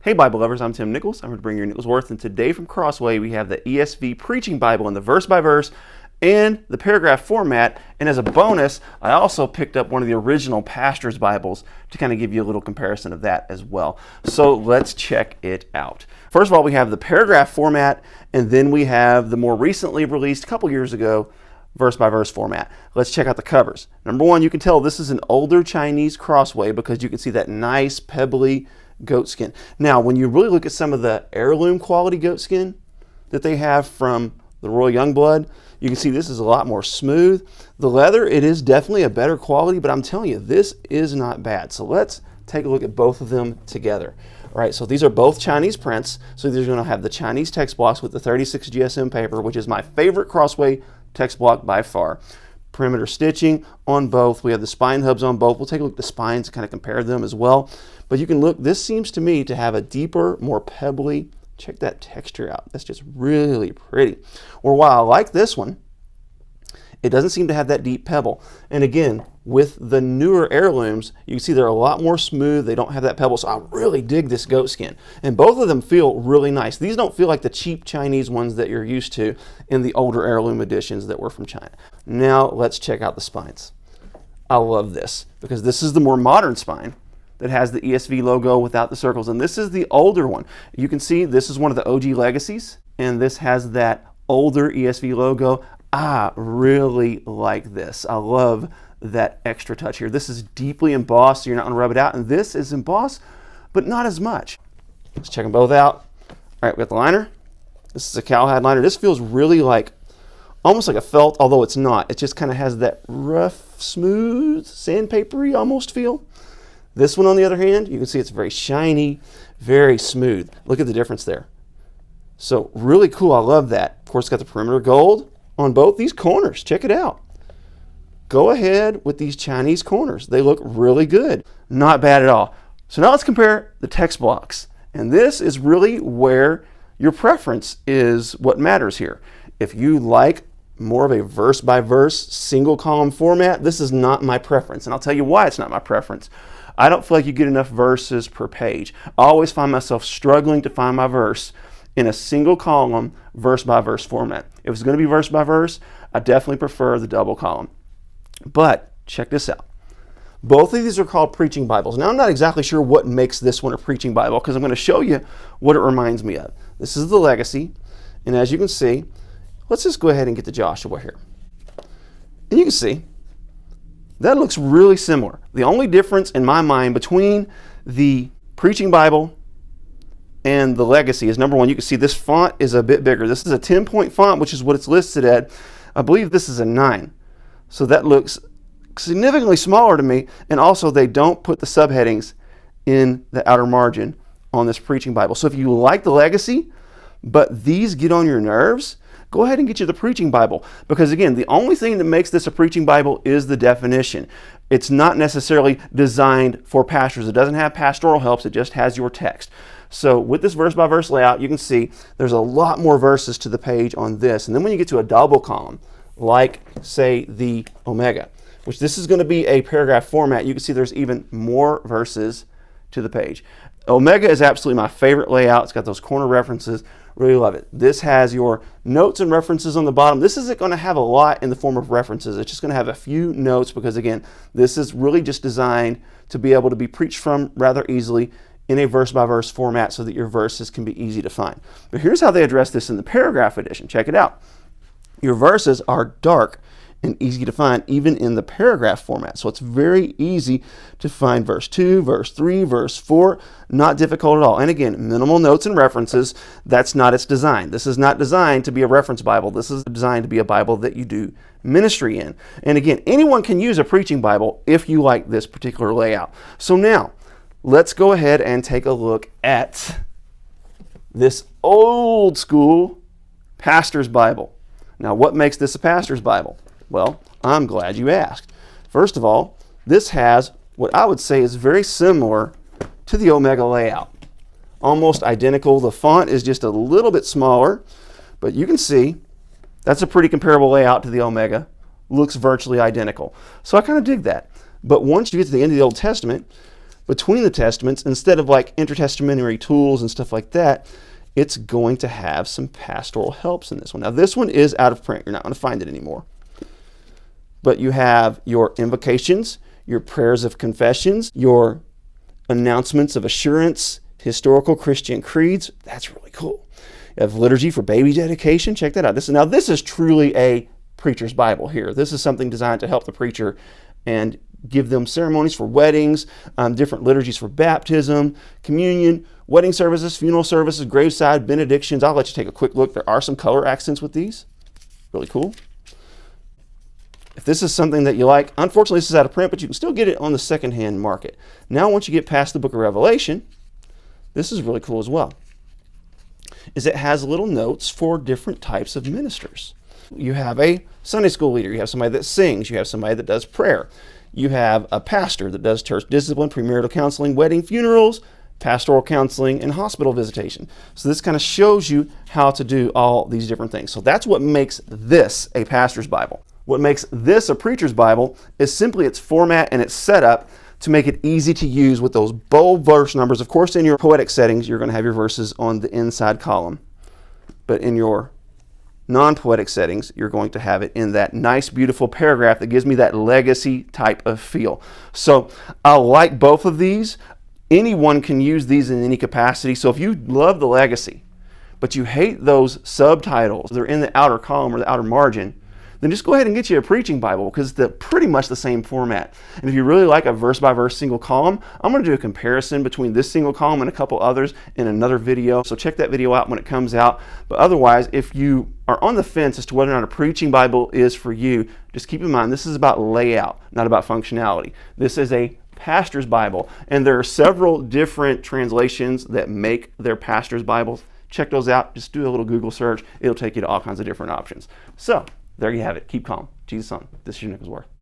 Hey Bible lovers, I'm Tim Nichols. I'm going to bring you Nichols Worth, and today from Crossway we have the ESV Preaching Bible in the verse by verse and the paragraph format. And as a bonus, I also picked up one of the original Pastor's Bibles to kind of give you a little comparison of that as well. So let's check it out. First of all, we have the paragraph format, and then we have the more recently released, a couple years ago, verse by verse format. Let's check out the covers. Number one, you can tell this is an older Chinese Crossway because you can see that nice pebbly goat skin. Now, when you really look at some of the heirloom quality goat skin that they have from the Royal Youngblood, you can see this is a lot more smooth. The leather, it is definitely a better quality, but I'm telling you, this is not bad. So let's take a look at both of them together. All right, so these are both Chinese prints. So these are going to have the Chinese text blocks with the 36 GSM paper, which is my favorite Crossway text block by far. Perimeter stitching on both. We have the spine hubs on both. We'll take a look at the spines and kind of compare them as well. But you can look, this seems to me to have a deeper, more pebbly, check that texture out. That's just really pretty. Or while I like this one, it doesn't seem to have that deep pebble. And again, with the newer heirlooms, you can see they're a lot more smooth. They don't have that pebble. So I really dig this goat skin. And both of them feel really nice. These don't feel like the cheap Chinese ones that you're used to in the older heirloom editions that were from China. Now let's check out the spines. I love this because this is the more modern spine that has the ESV logo without the circles. And this is the older one. You can see this is one of the OG legacies, and this has that older ESV logo. I really like this. I love that extra touch here. This is deeply embossed, so you're not going to rub it out. And this is embossed, but not as much. Let's check them both out. All right, we got the liner. This is a cowhide liner. This feels really like, almost like a felt, although it's not. It just kind of has that rough, smooth, sandpapery almost feel. This one, on the other hand, you can see it's very shiny, very smooth. Look at the difference there. So really cool. I love that. Of course, it's got the perimeter gold on both these corners. Check it out. Go ahead with these Chinese corners. They look really good. Not bad at all. So now let's compare the text blocks. And this is really where your preference is what matters here. If you like more of a verse by verse single column format, this is not my preference. And I'll tell you why it's not my preference. I don't feel like you get enough verses per page. I always find myself struggling to find my verse in a single column verse by verse format. If it's going to be verse by verse, I definitely prefer the double column. But check this out. Both of these are called preaching Bibles. Now, I'm not exactly sure what makes this one a preaching Bible because I'm going to show you what it reminds me of. This is the Legacy, and as you can see, let's just go ahead and get to Joshua here. And you can see that looks really similar. The only difference in my mind between the preaching Bible and the Legacy is, number one, you can see this font is a bit bigger. This is a 10-point font, which is what it's listed at. I believe this is a 9. So that looks significantly smaller to me. And also, they don't put the subheadings in the outer margin on this preaching Bible. So if you like the Legacy, but these get on your nerves, go ahead and get you the preaching Bible. Because again, the only thing that makes this a preaching Bible is the definition. It's not necessarily designed for pastors. It doesn't have pastoral helps. It just has your text. So with this verse by verse layout, you can see there's a lot more verses to the page on this. And then when you get to a double column, like say the Omega, which this is going to be a paragraph format, you can see there's even more verses to the page. Omega is absolutely my favorite layout. It's got those corner references. Really love it. This has your notes and references on the bottom. This isn't going to have a lot in the form of references. It's just going to have a few notes because, again, this is really just designed to be able to be preached from rather easily in a verse-by-verse format so that your verses can be easy to find. But here's how they address this in the paragraph edition. Check it out. Your verses are dark and easy to find even in the paragraph format. So it's very easy to find verse 2, verse 3, verse 4, not difficult at all. And again, minimal notes and references, that's not its design. This is not designed to be a reference Bible. This is designed to be a Bible that you do ministry in. And again, anyone can use a preaching Bible if you like this particular layout. So now, let's go ahead and take a look at this old school pastor's Bible. Now, what makes this a pastor's Bible? Well, I'm glad you asked. First of all, this has what I would say is very similar to the Omega layout. Almost identical. The font is just a little bit smaller, but you can see that's a pretty comparable layout to the Omega. Looks virtually identical. So I kind of dig that. But once you get to the end of the Old Testament, between the testaments, instead of like intertestamentary tools and stuff like that, it's going to have some pastoral helps in this one. Now this one is out of print. You're not going to find it anymore. But you have your invocations, your prayers of confessions, your announcements of assurance, historical Christian creeds. That's really cool. You have liturgy for baby dedication. Check that out. This is truly a preacher's Bible here. This is something designed to help the preacher and give them ceremonies for weddings, different liturgies for baptism, communion, wedding services, funeral services, graveside, benedictions. I'll let you take a quick look. There are some color accents with these. Really cool. If this is something that you like, unfortunately this is out of print, but you can still get it on the secondhand market. Now once you get past the book of Revelation, this is really cool as well, is it has little notes for different types of ministers. You have a Sunday school leader, you have somebody that sings, you have somebody that does prayer, you have a pastor that does church discipline, premarital counseling, wedding, funerals, pastoral counseling, and hospital visitation. So this kind of shows you how to do all these different things. So that's what makes this a pastor's Bible. What makes this a preacher's Bible is simply its format and its setup to make it easy to use with those bold verse numbers. Of course, in your poetic settings, you're going to have your verses on the inside column. But in your non-poetic settings, you're going to have it in that nice, beautiful paragraph that gives me that legacy type of feel. So I like both of these. Anyone can use these in any capacity. So if you love the legacy, but you hate those subtitles, they're in the outer column or the outer margin, then just go ahead and get you a preaching Bible because they're pretty much the same format. And if you really like a verse-by-verse single column, I'm going to do a comparison between this single column and a couple others in another video. So check that video out when it comes out. But otherwise, if you are on the fence as to whether or not a preaching Bible is for you, just keep in mind this is about layout, not about functionality. This is a pastor's Bible, and there are several different translations that make their pastor's Bibles. Check those out. Just do a little Google search. It'll take you to all kinds of different options. So there you have it. Keep calm. Jesus on. This is your Nichols Worth.